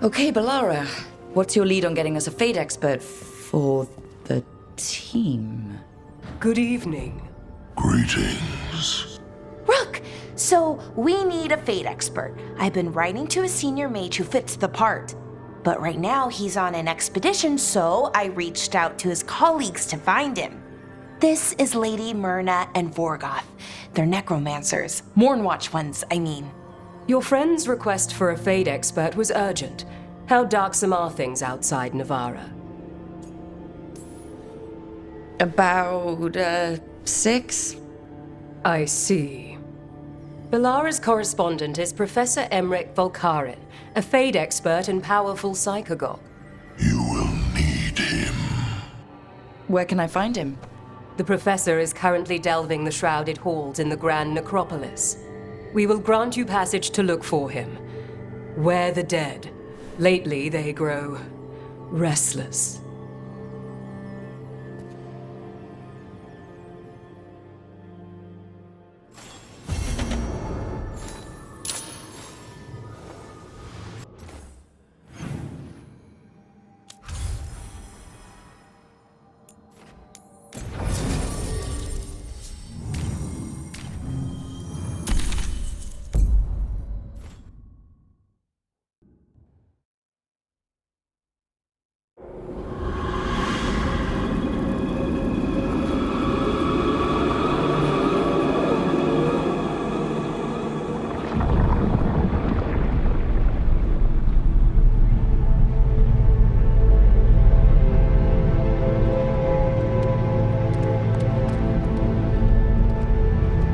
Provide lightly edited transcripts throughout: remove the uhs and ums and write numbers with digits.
Okay, Balara. What's your lead on getting us a fate expert for the team? Good evening. Greetings. Rook! So, we need a fate expert. I've been writing to a senior mage who fits the part. But right now, he's on an expedition, so I reached out to his colleagues to find him. This is Lady Myrna and Vorgoth. They're necromancers. Mournwatch ones, I mean. Your friend's request for a fate expert was urgent. How darksome are things outside Navara? About, 6? I see. Balara's correspondent is Professor Emmerich Volkaren, a fate expert and powerful psychagogue. You will need him. Where can I find him? The professor is currently delving the shrouded halls in the Grand Necropolis. We will grant you passage to look for him. Where the dead. Lately they grow restless.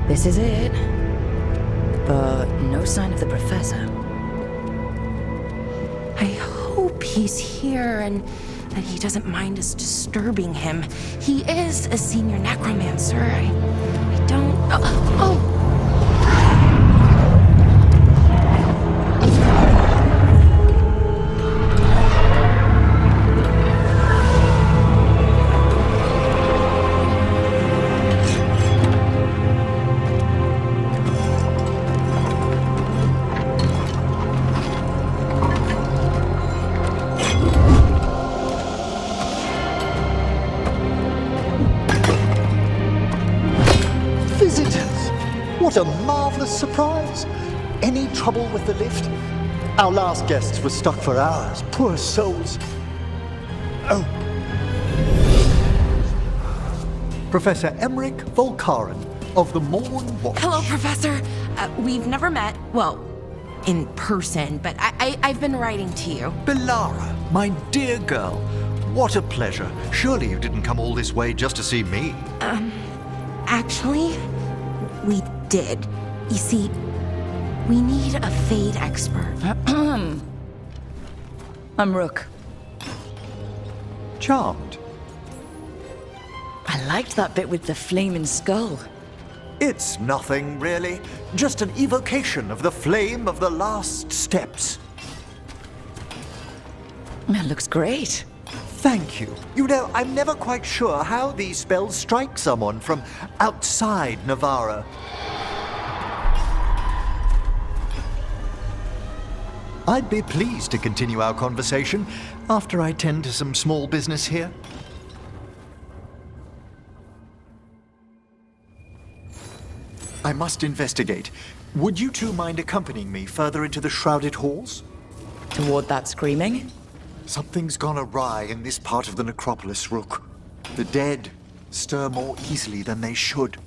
This is it. But no sign of the professor. I hope he's here and that he doesn't mind us disturbing him. He is a senior necromancer. I don't... Oh! What a marvelous surprise! Any trouble with the lift? Our last guests were stuck for hours. Poor souls. Oh. Professor Emmerich Volkaren of the Mournwatch. Hello, Professor. We've never met. Well, in person, but I've been writing to you. Balara, my dear girl. What a pleasure. Surely you didn't come all this way just to see me. Actually, we did. You see, we need a fate expert. I'm Rook. Charmed. I liked that bit with the flaming skull. It's nothing, really. Just an evocation of the flame of the last steps. That looks great. Thank you. You know, I'm never quite sure how these spells strike someone from outside Navara. I'd be pleased to continue our conversation after I tend to some small business here. I must investigate. Would you two mind accompanying me further into the shrouded halls? Toward that screaming? Something's gone awry in this part of the necropolis, Rook. The dead stir more easily than they should.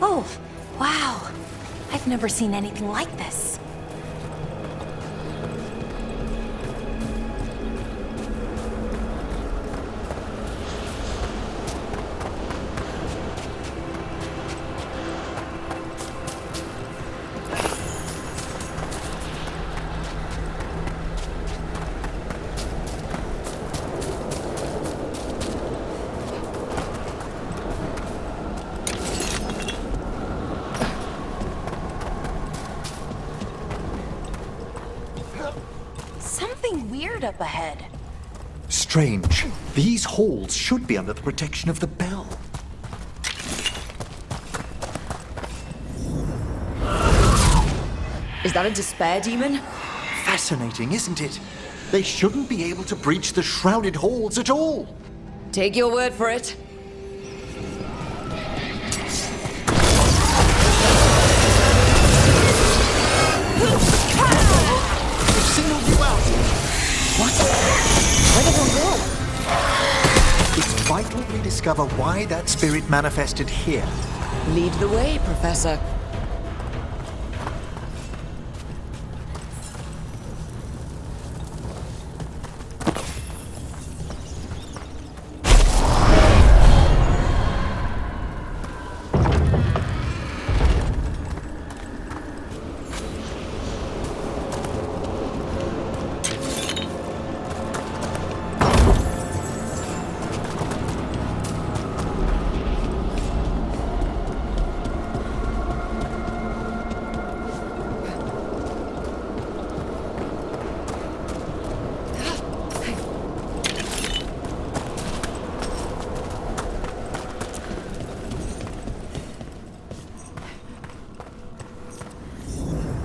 Oh, wow. I've never seen anything like this. something weird up ahead. Strange. These halls should be under the protection of the bell. Is that a despair demon? Fascinating, isn't it? They shouldn't be able to breach the shrouded halls at all. Take your word for it. They've signaled you out. What? Where'd everyone go? It's vital we discover why that spirit manifested here. Lead the way, Professor.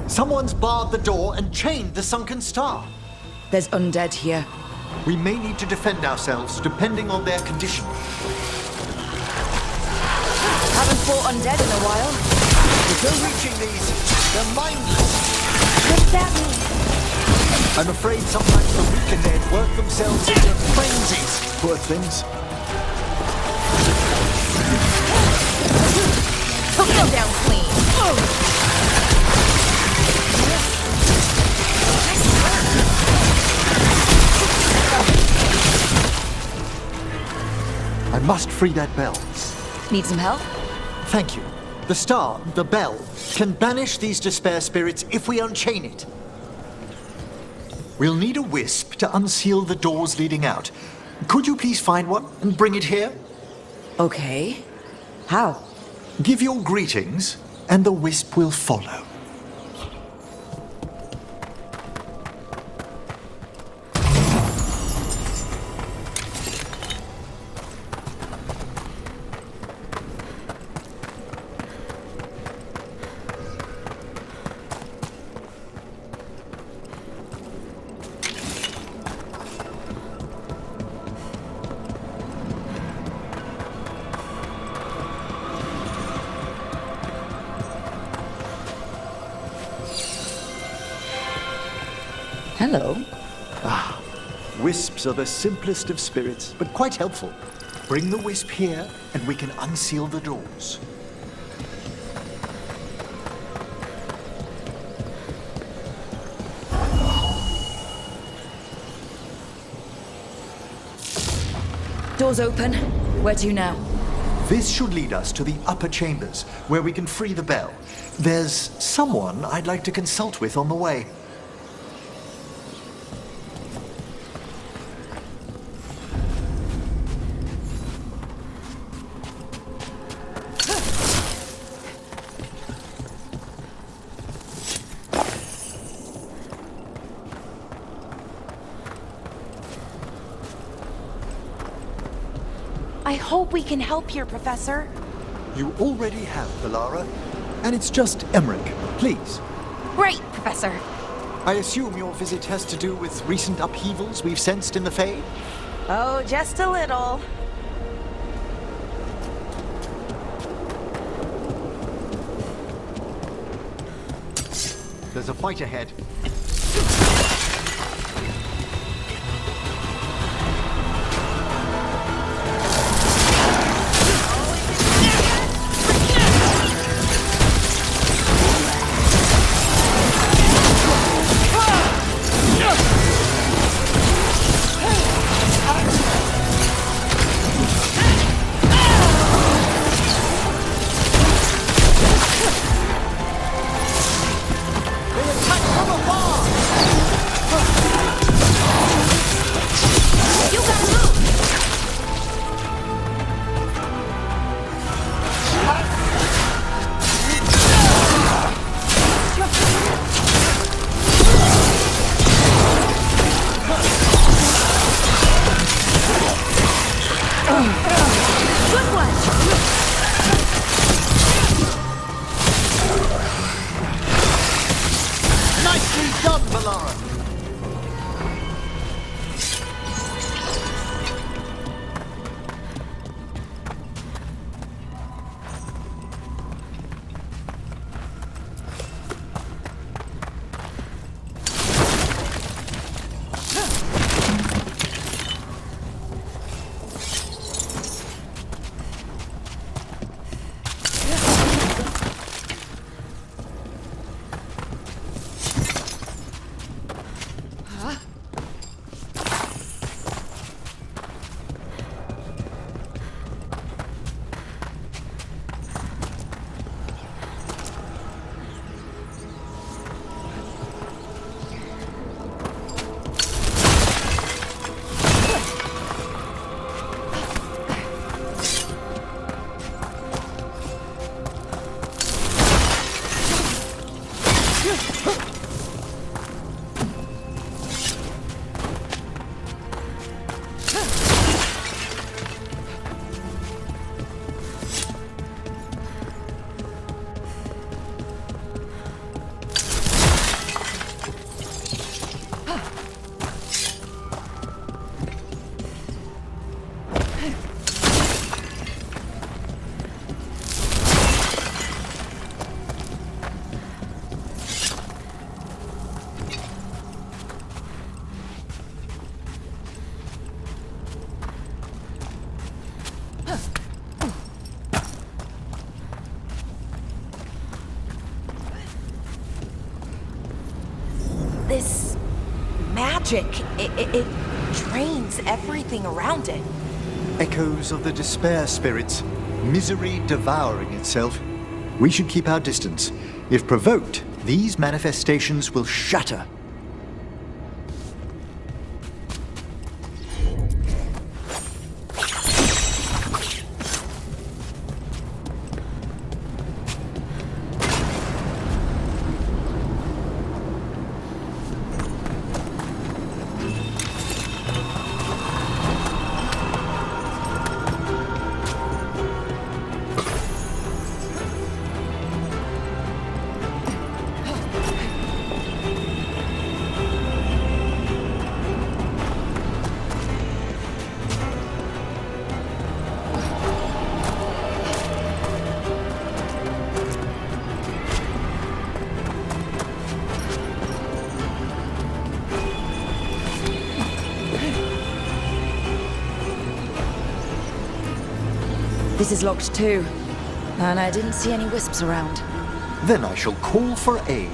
Someone's barred the door and chained the sunken star. There's undead here. We may need to defend ourselves depending on their condition. Haven't fought undead in a while. There's no reaching these. They're mindless. What does that mean? I'm afraid sometimes the weak and dead work themselves into frenzies. Poor things. Hook them down clean. I must free that bell. Need some help? Thank you. The star, the bell, can banish these despair spirits if we unchain it. We'll need a wisp to unseal the doors leading out. Could you please find one and bring it here? Okay. How? Give your greetings, and the wisp will follow. Hello. Wisps are the simplest of spirits, but quite helpful. Bring the wisp here, and we can unseal the doors. Doors open. Where to now? This should lead us to the upper chambers, where we can free the bell. There's someone I'd like to consult with on the way. I hope we can help here, Professor. You already have, Valara. And it's just Emmerich. Please. Right, Professor. I assume your visit has to do with recent upheavals we've sensed in the Fade? Oh, just a little. There's a fight ahead. Nicely done, Valara! This magic, it drains everything around it. Echoes of the despair spirits, misery devouring itself. We should keep our distance. If provoked, these manifestations will shatter. This is locked too. And I didn't see any wisps around. Then I shall call for aid.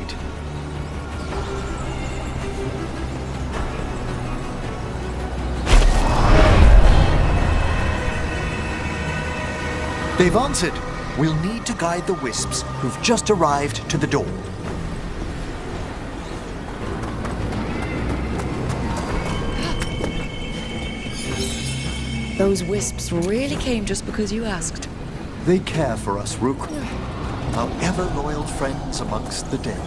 They've answered. We'll need to guide the wisps who've just arrived to the door. Those wisps really came just because you asked. They care for us, Rook. Our ever-loyal friends amongst the dead.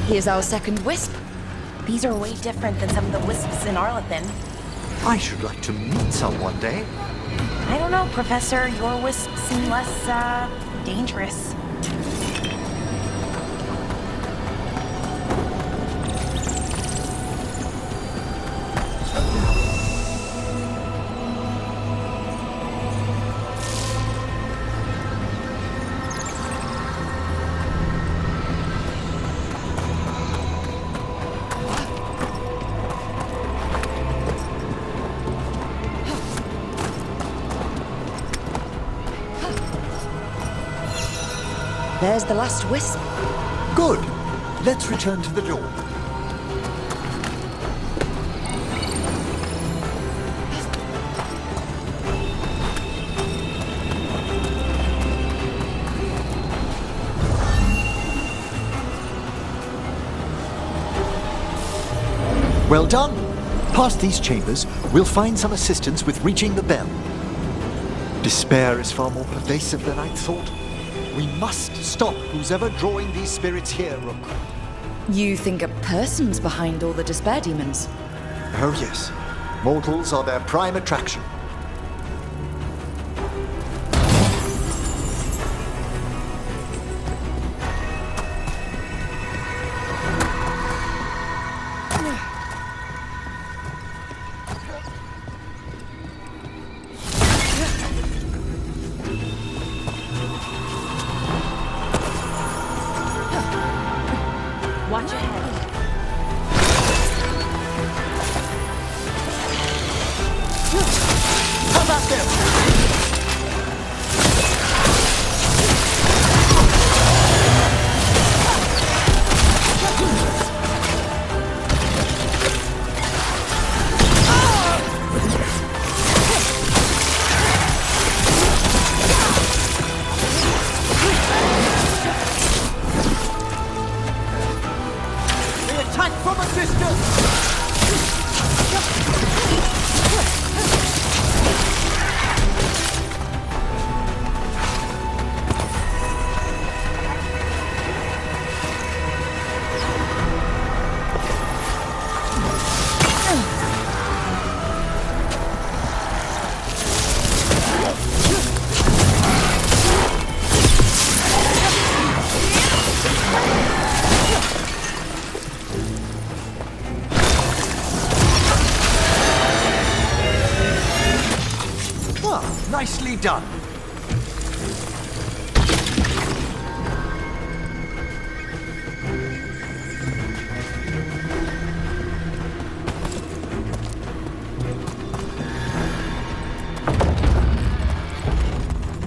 Here's our second wisp. These are way different than some of the wisps in Arlethan. I should like to meet some one day. I don't know, Professor. Your wisps seem less, dangerous. There's the last wisp. Good. Let's return to the door. Well done. Past these chambers, we'll find some assistance with reaching the bell. Despair is far more pervasive than I'd thought. We must stop who's ever drawing these spirits here, Rook. You think a person's behind all the despair demons? Oh yes. Mortals are their prime attraction. Watch your head. How about them? They attack from a distance! Ah, nicely done.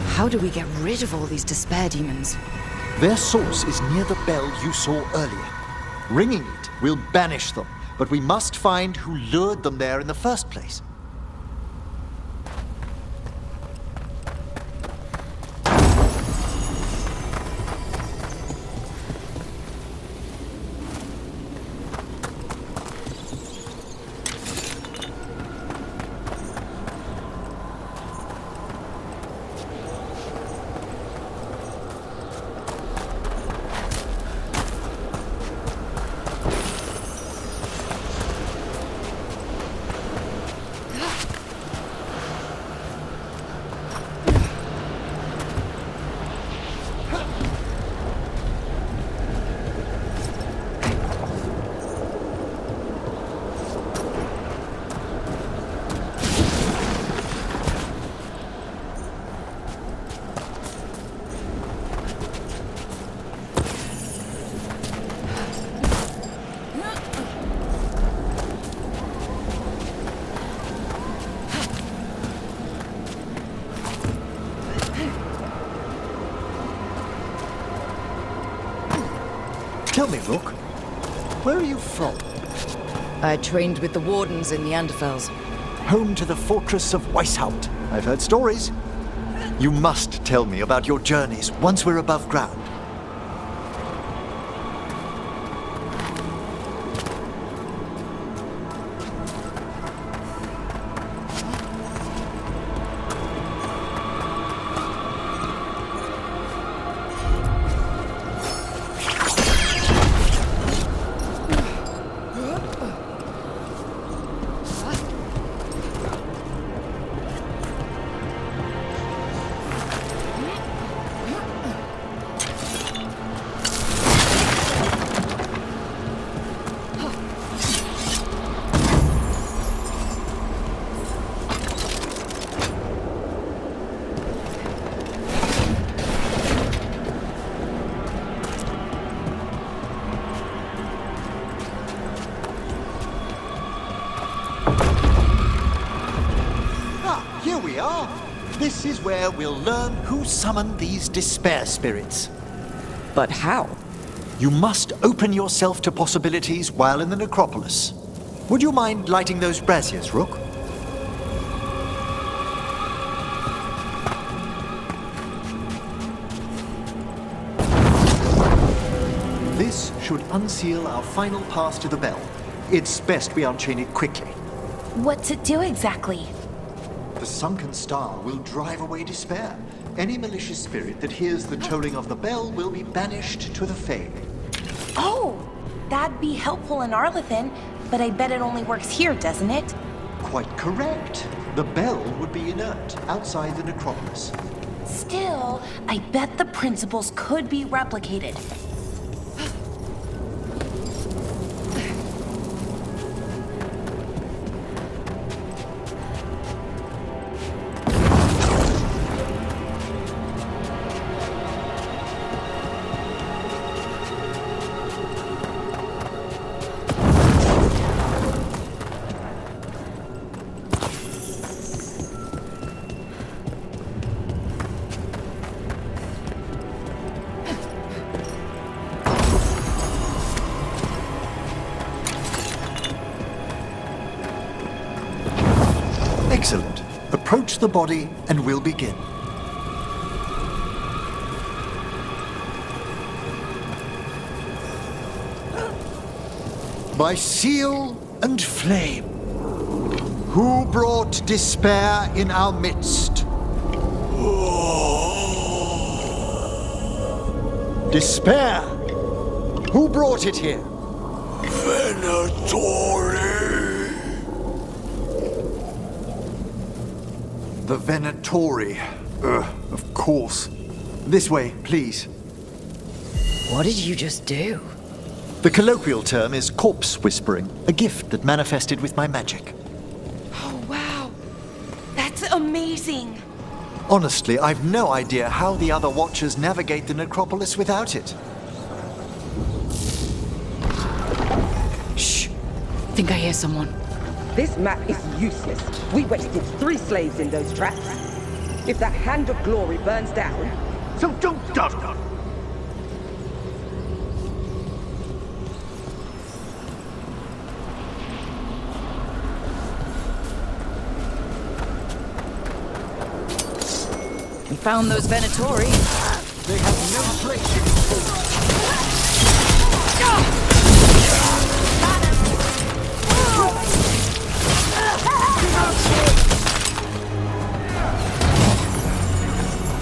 How do we get rid of all these despair demons? Their source is near the bell you saw earlier. Ringing it will banish them, but we must find who lured them there in the first place. Tell me, Rook, where are you from? I trained with the wardens in the Anderfels. Home to the fortress of Weishaupt. I've heard stories. You must tell me about your journeys once we're above ground. Here we are. This is where we'll learn who summoned these despair spirits. But how? You must open yourself to possibilities while in the necropolis. Would you mind lighting those braziers, Rook? This should unseal our final pass to the bell. It's best we unchain it quickly. What's it do exactly? The sunken star will drive away despair. any malicious spirit that hears the tolling of the bell will be banished to the Fae. Oh, that'd be helpful in Arlethan, but I bet it only works here, doesn't it? Quite correct. The bell would be inert outside the necropolis. Still, I bet the principles could be replicated. Excellent. Approach the body and we'll begin. By seal and flame, who brought despair in our midst? Despair! Who brought it here? Venatori! The Venatori. Of course. This way, please. What did you just do? The colloquial term is corpse whispering, a gift that manifested with my magic. Oh, wow. That's amazing. Honestly, I've no idea how the other Watchers navigate the necropolis without it. Shh. Think I hear someone. This map is useless. We wasted 3 slaves in those traps. If that Hand of Glory burns down... So don't dawdle. We found those Venatori. They have no place in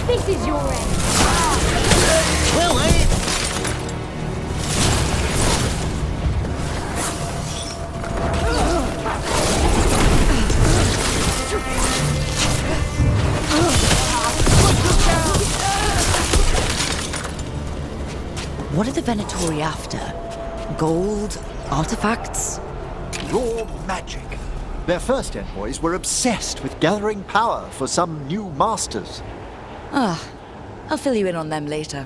This is your end. Well, eh? What are the Venatori after? Gold? Artifacts? Raw magic. Their first envoys were obsessed with gathering power for some new masters. Ah, I'll fill you in on them later.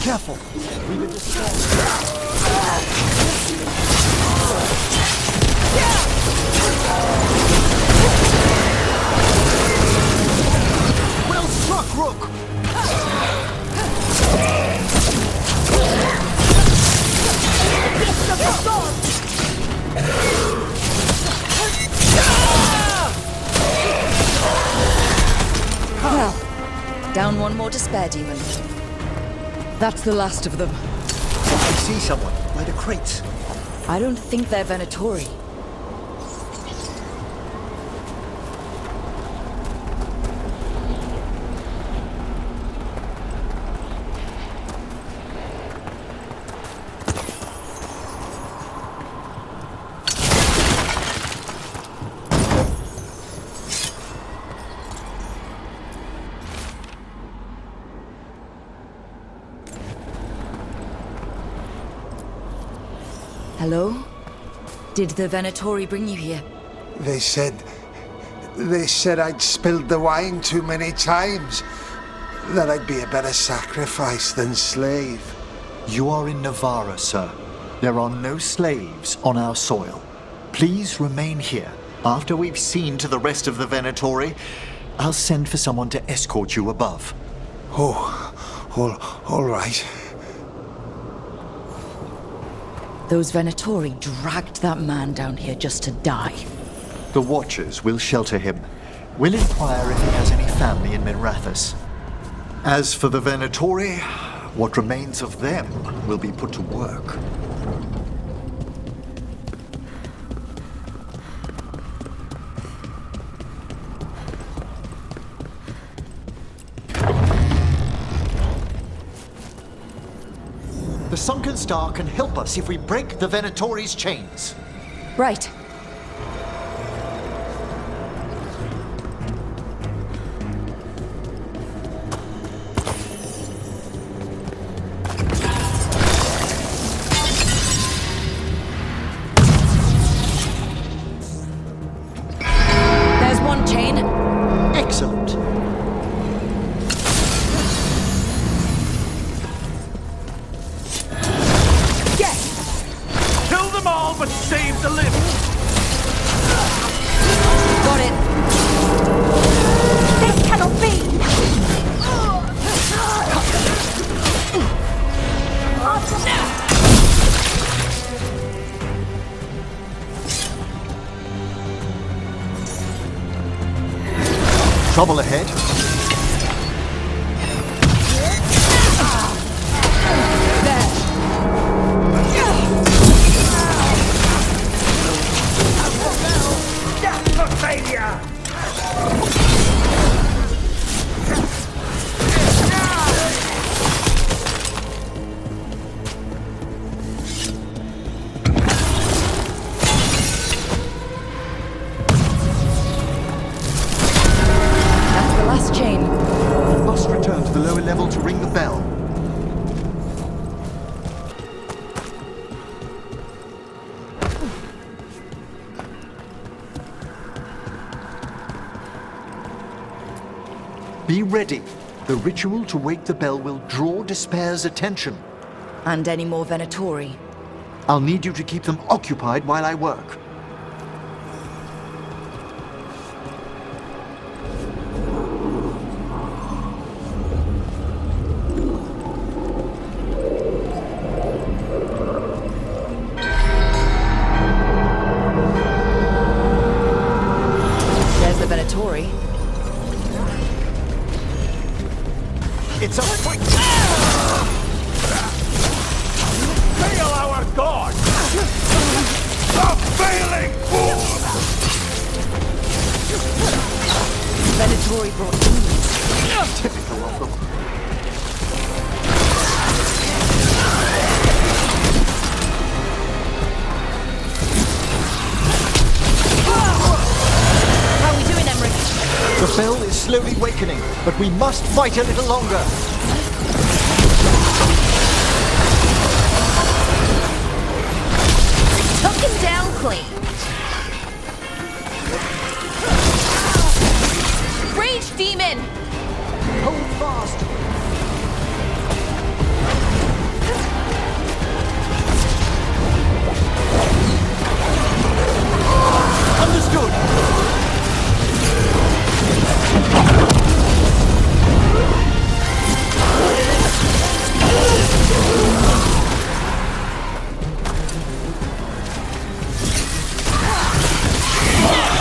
Careful. We've been distracted. Well struck, Rook! Well, down one more despair demon. That's the last of them. I see someone by the crates. I don't think they're Venatori. Hello? Did the Venatori bring you here? They said I'd spilled the wine too many times. That I'd be a better sacrifice than slave. You are in Navarra, sir. There are no slaves on our soil. Please remain here After we've seen to the rest of the Venatori, I'll send for someone to escort you above. All right. Those Venatori dragged that man down here just to die. The Watchers will shelter him. We'll inquire if he has any family in Minrathous. As for the Venatori, what remains of them will be put to work. The Sunken Star can help us if we break the Venatori's chains. Right. There's one chain. Excellent. Kill them all, but save the living! Got it. This cannot be! Trouble ahead. Death for failure! That's the last chain. We must return to the lower level to ring the bell. Be ready. The ritual to wake the bell will draw Despair's attention. And any more Venatori. I'll need you to keep them occupied while I work. There's the Venatori. It's a fight! Fail our god! A failing fool! Venatori brought demons. Typical of them. How are we doing, Emmerich? The bell is slowly wakening, but we must fight a little longer. Took him down clean. Rage demon! Hold fast. Understood.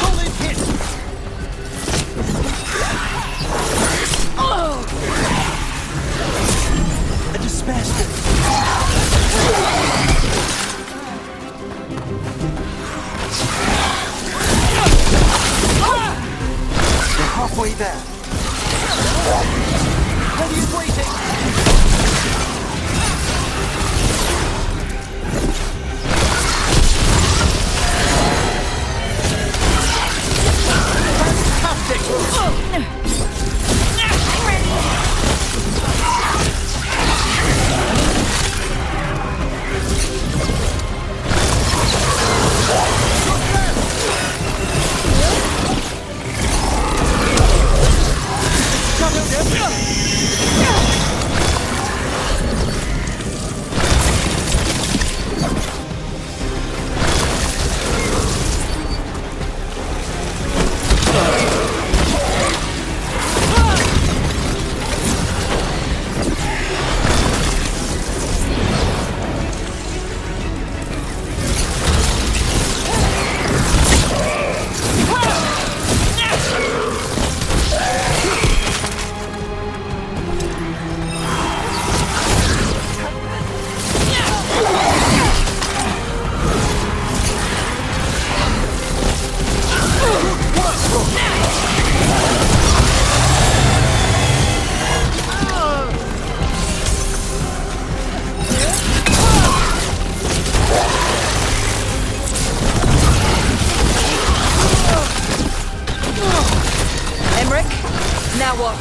Solid hit. A despair spirit. We're halfway there. Ready and waiting. Now what?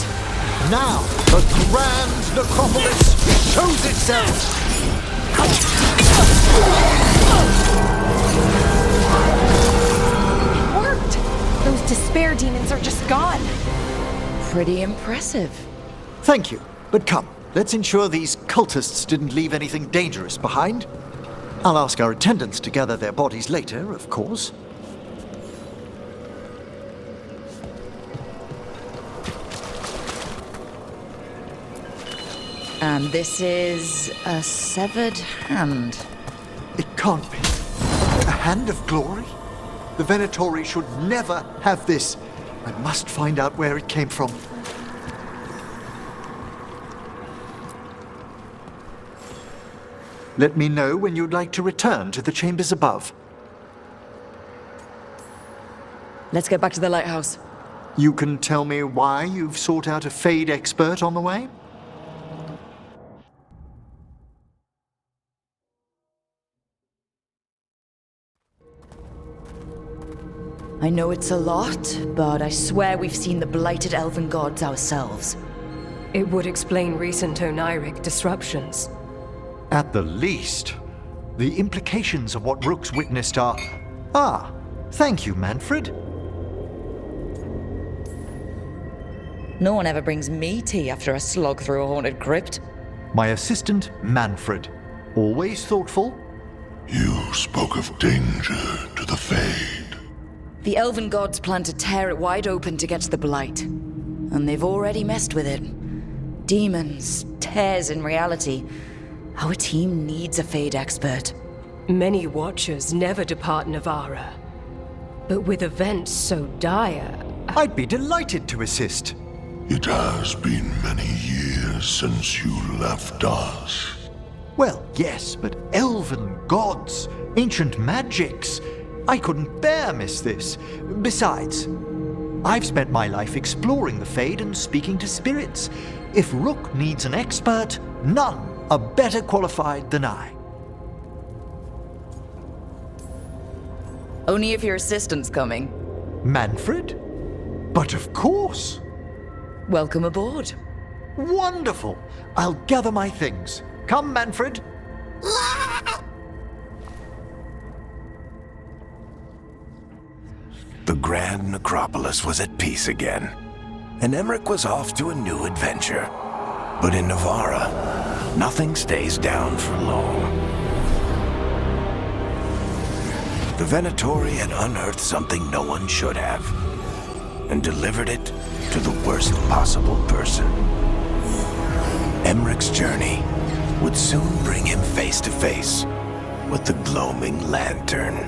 Now, the Grand Necropolis shows itself! It worked! Those despair demons are just gone. Pretty impressive. Thank you, but come, let's ensure these cultists didn't leave anything dangerous behind. I'll ask our attendants to gather their bodies later, of course. And this is a severed hand. It can't be. A hand of glory? The Venatori should never have this. I must find out where it came from. Let me know when you'd like to return to the chambers above. Let's get back to the lighthouse. You can tell me why you've sought out a Fade expert on the way? I know it's a lot, but I swear we've seen the blighted elven gods ourselves. It would explain recent Oniric disruptions. At the least. The implications of what Rook's witnessed are... Ah, thank you, Manfred. No one ever brings me tea after a slog through a haunted crypt. My assistant, Manfred. Always thoughtful. You spoke of danger to the Fade. The elven gods plan to tear it wide open to get to the blight. And they've already messed with it. Demons, tears in reality. Our team needs a Fade expert. Many Watchers never depart Navara. But with events so dire... I'd be delighted to assist. It has been many years since you left us. Well, yes, but elven gods, ancient magics. I couldn't bear miss this. Besides, I've spent my life exploring the Fade and speaking to spirits. If Rook needs an expert, none are better qualified than I. Only if your assistant's coming. Manfred? But of course. Welcome aboard. Wonderful. I'll gather my things. Come, Manfred. The Grand Necropolis was at peace again, and Emmerich was off to a new adventure. But in Navara, nothing stays down for long. The Venatori had unearthed something no one should have, and delivered it to the worst possible person. Emmerich's journey would soon bring him face to face with the gloaming lantern.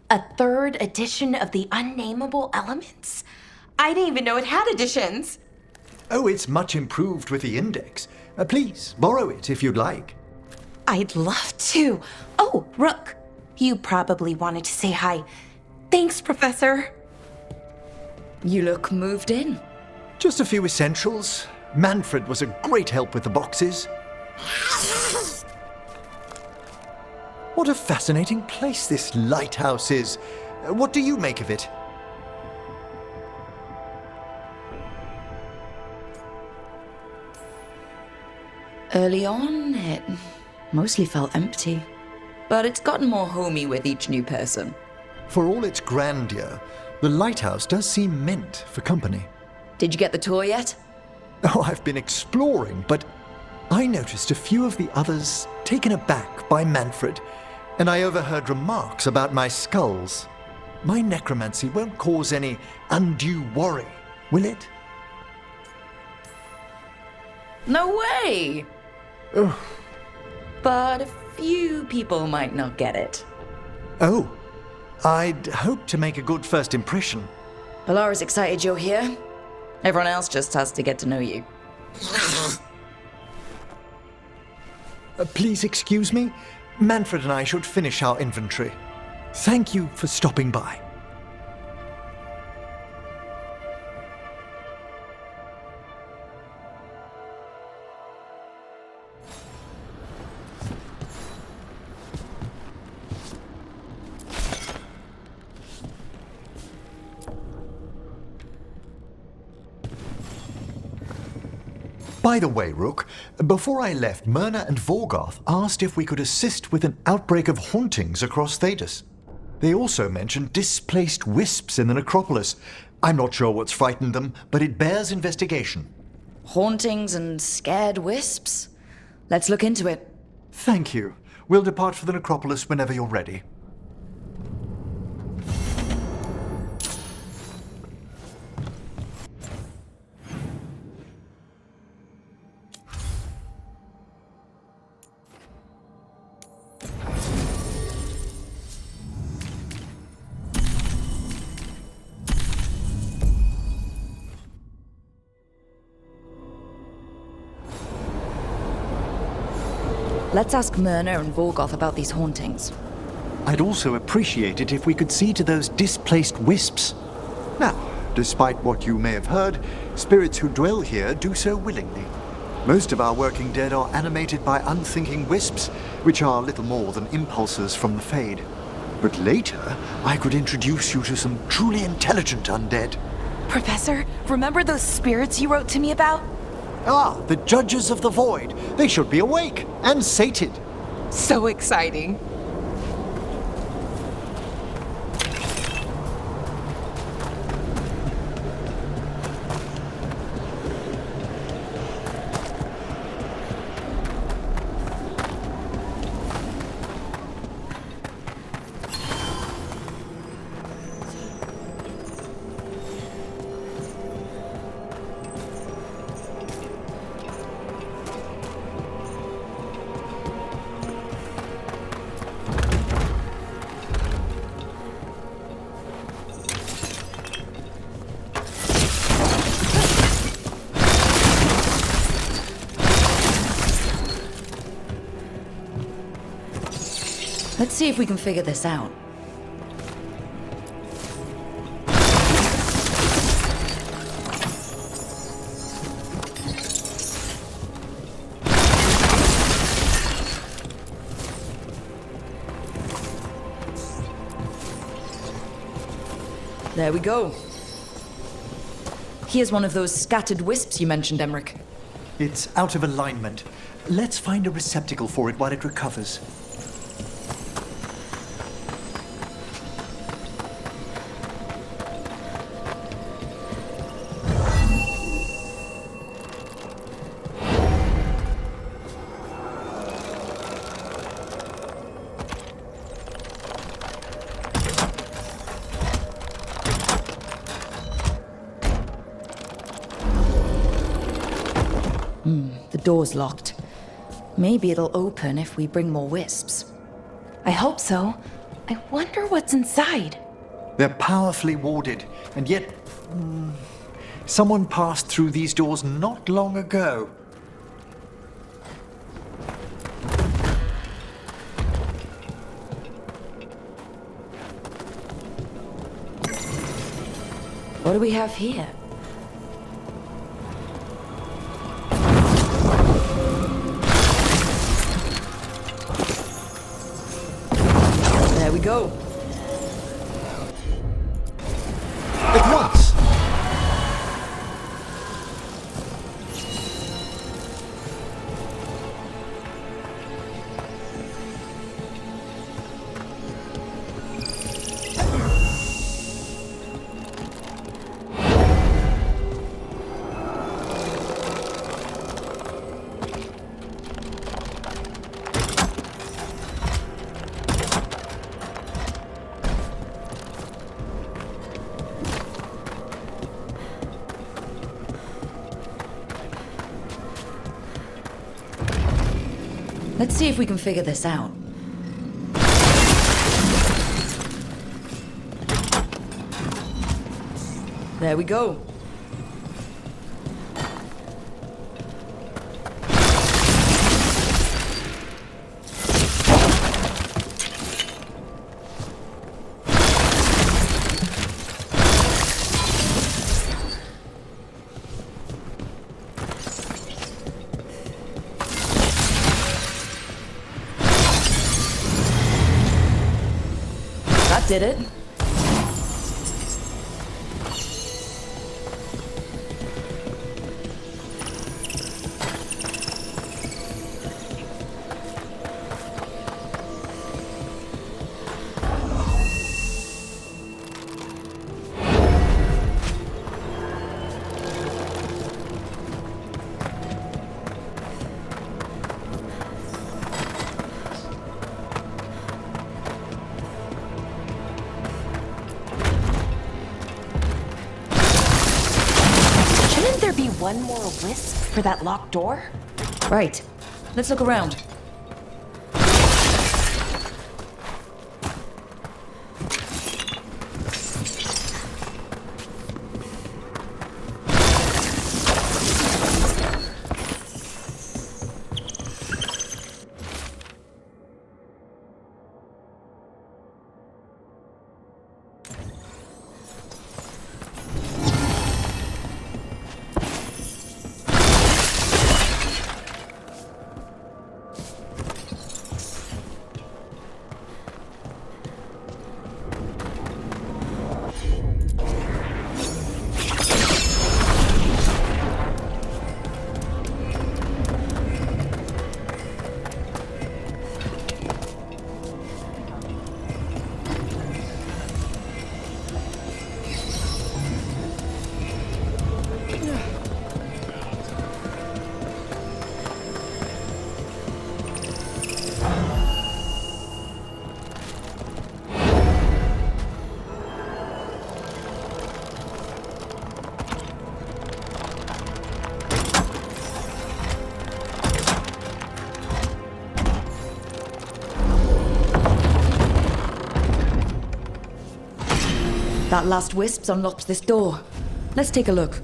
A third edition of the Unnameable Elements? I didn't even know it had editions. Oh, it's much improved with the index. Please, borrow it if you'd like. I'd love to. Oh, Rook, you probably wanted to say hi. Thanks, Professor. You look moved in. Just a few essentials. Manfred was a great help with the boxes. What a fascinating place this lighthouse is. What do you make of it? Early on, it mostly felt empty. But it's gotten more homey with each new person. For all its grandeur, the lighthouse does seem meant for company. Did you get the tour yet? Oh, I've been exploring, but I noticed a few of the others taken aback by Manfred, and I overheard remarks about my skulls. my necromancy won't cause any undue worry, will it? No way! But a few people might not get it. Oh, I'd hope to make a good first impression. Polara's excited you're here. Everyone else just has to get to know you. Please excuse me. Manfred and I should finish our inventory. Thank you for stopping by. By the way, Rook, before I left, Myrna and Veilguard asked if we could assist with an outbreak of hauntings across Thedas. They also mentioned displaced wisps in the necropolis. I'm not sure what's frightened them, but it bears investigation. Hauntings and scared wisps? Let's look into it. Thank you. We'll depart for the necropolis whenever you're ready. Let's ask Myrna and Veilguard about these hauntings. I'd also appreciate it if we could see to those displaced wisps. Now, despite what you may have heard, spirits who dwell here do so willingly. Most of our working dead are animated by unthinking wisps, which are little more than impulses from the Fade. But later, I could introduce you to some truly intelligent undead. Professor, remember those spirits you wrote to me about? Ah, the Judges of the Void. They should be awake and sated. So exciting. Let's see if we can figure this out. There we go. Here's one of those scattered wisps you mentioned, Emmerich. It's out of alignment. Let's find a receptacle for it while it recovers. The door's locked. Maybe it'll open if we bring more wisps. I hope so. I wonder what's inside. They're powerfully warded, and yet... someone passed through these doors not long ago. What do we have here? There we go. At once! Let's see if we can figure this out. There we go. That did it. One more wisp for that locked door? Right. Let's look around. That last wisp's unlocked this door. Let's take a look.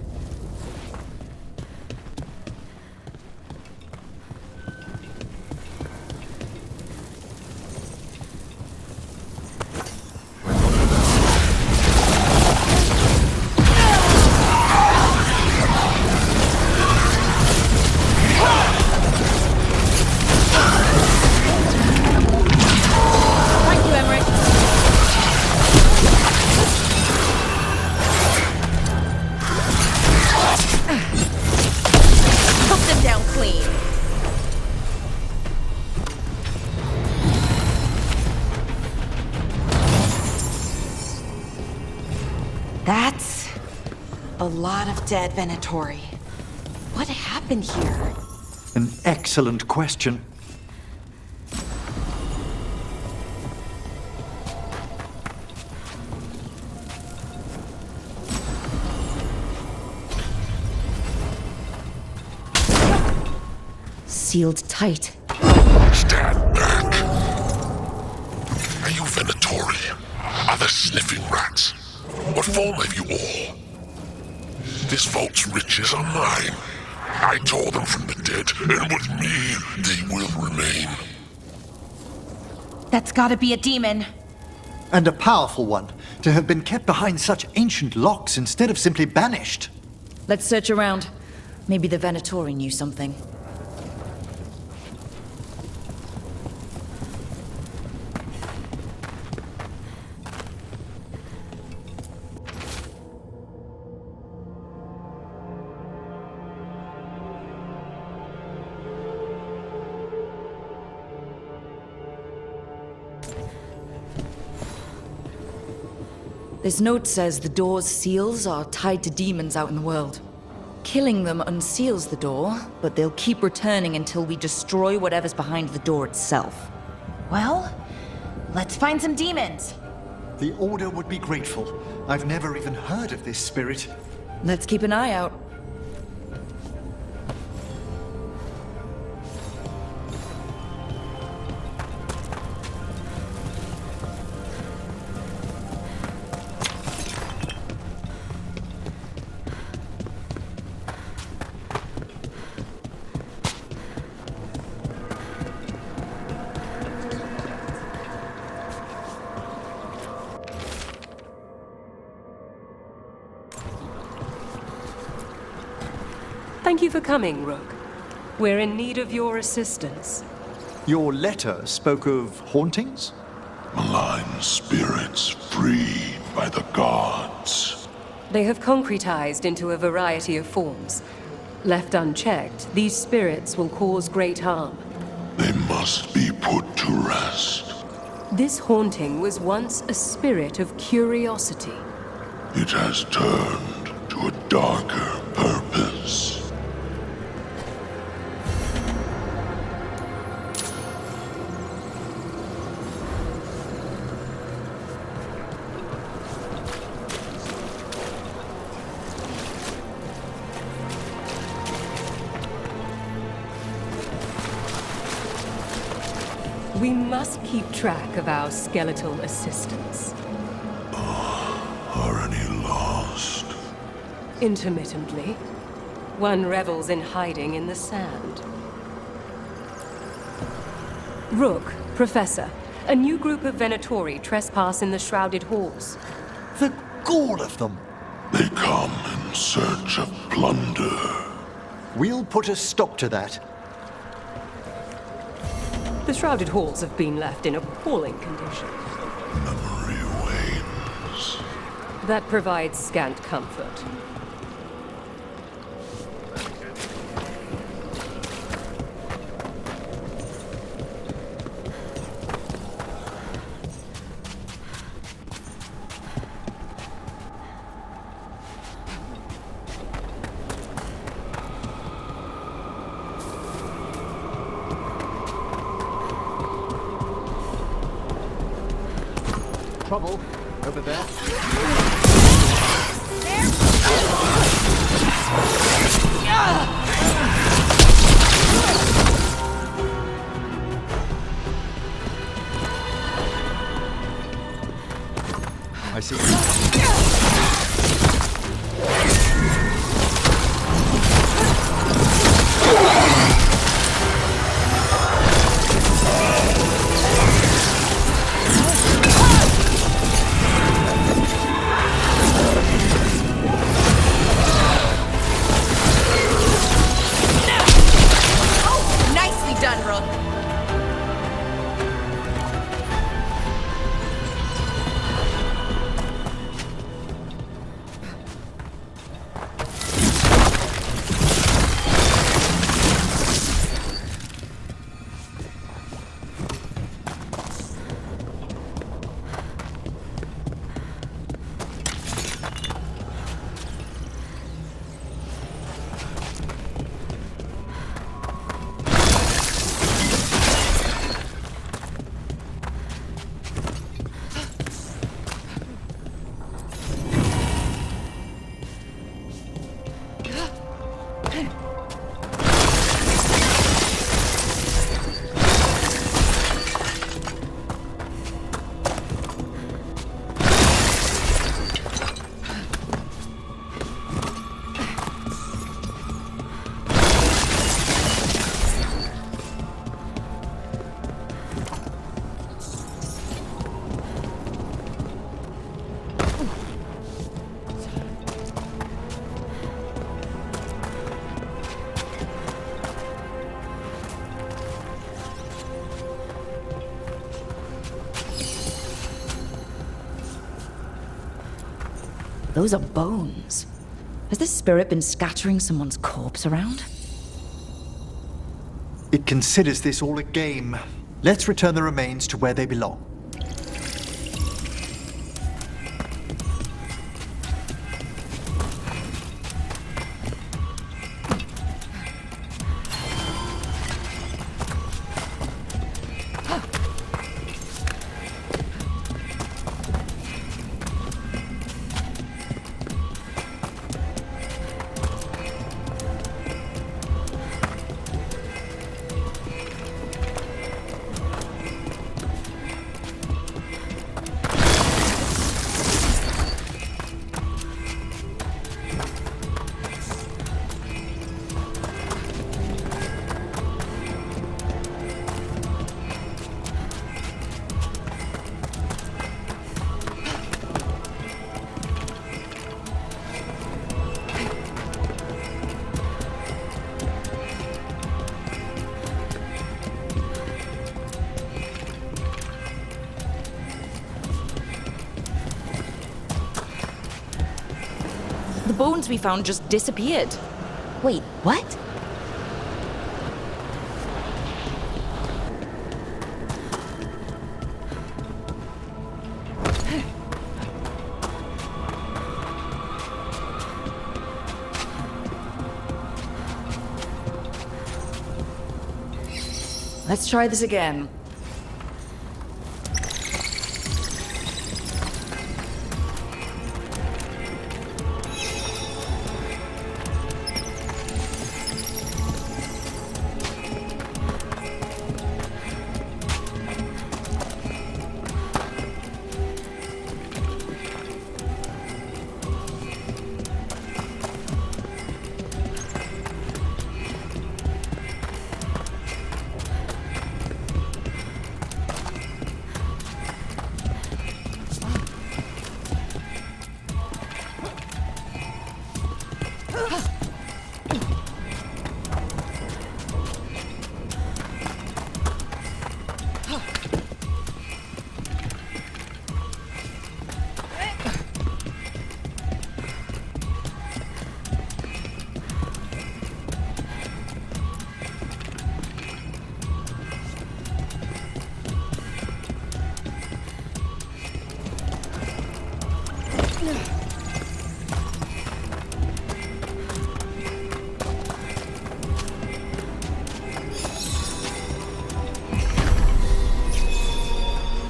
That's a lot of dead Venatori. What happened here? An excellent question. Sealed tight. Stand back. Are you Venatori? Are there sniffing rats? What form have you all? This vault's riches are mine. I tore them from the dead, and with me, they will remain. That's gotta be a demon. And a powerful one, to have been kept behind such ancient locks instead of simply banished. Let's search around. Maybe the Venatori knew something. This note says the door's seals are tied to demons out in the world. Killing them unseals the door, but they'll keep returning until we destroy whatever's behind the door itself. Well, let's find some demons. The Order would be grateful. I've never even heard of this spirit. Let's keep an eye out. Thank you for coming, Rook. We're in need of your assistance. Your letter spoke of hauntings? Malign spirits freed by the gods. They have concretized into a variety of forms. Left unchecked, these spirits will cause great harm. They must be put to rest. This haunting was once a spirit of curiosity. It has turned to a darker purpose. We must keep track of our skeletal assistants. Are any lost? Intermittently. One revels in hiding in the sand. Rook, Professor, a new group of Venatori trespass in the shrouded halls. The gall of them! They come in search of plunder. We'll put a stop to that. The shrouded halls have been left in appalling condition. Memory wanes. That provides scant comfort. Trouble over there. I see. Nicely done, Rook. Those are bones. Has this spirit been scattering someone's corpse around? It considers this all a game. Let's return the remains to where they belong. The bones we found just disappeared. Wait, what? Let's try this again.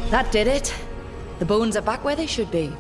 That did it. The bones are back where they should be.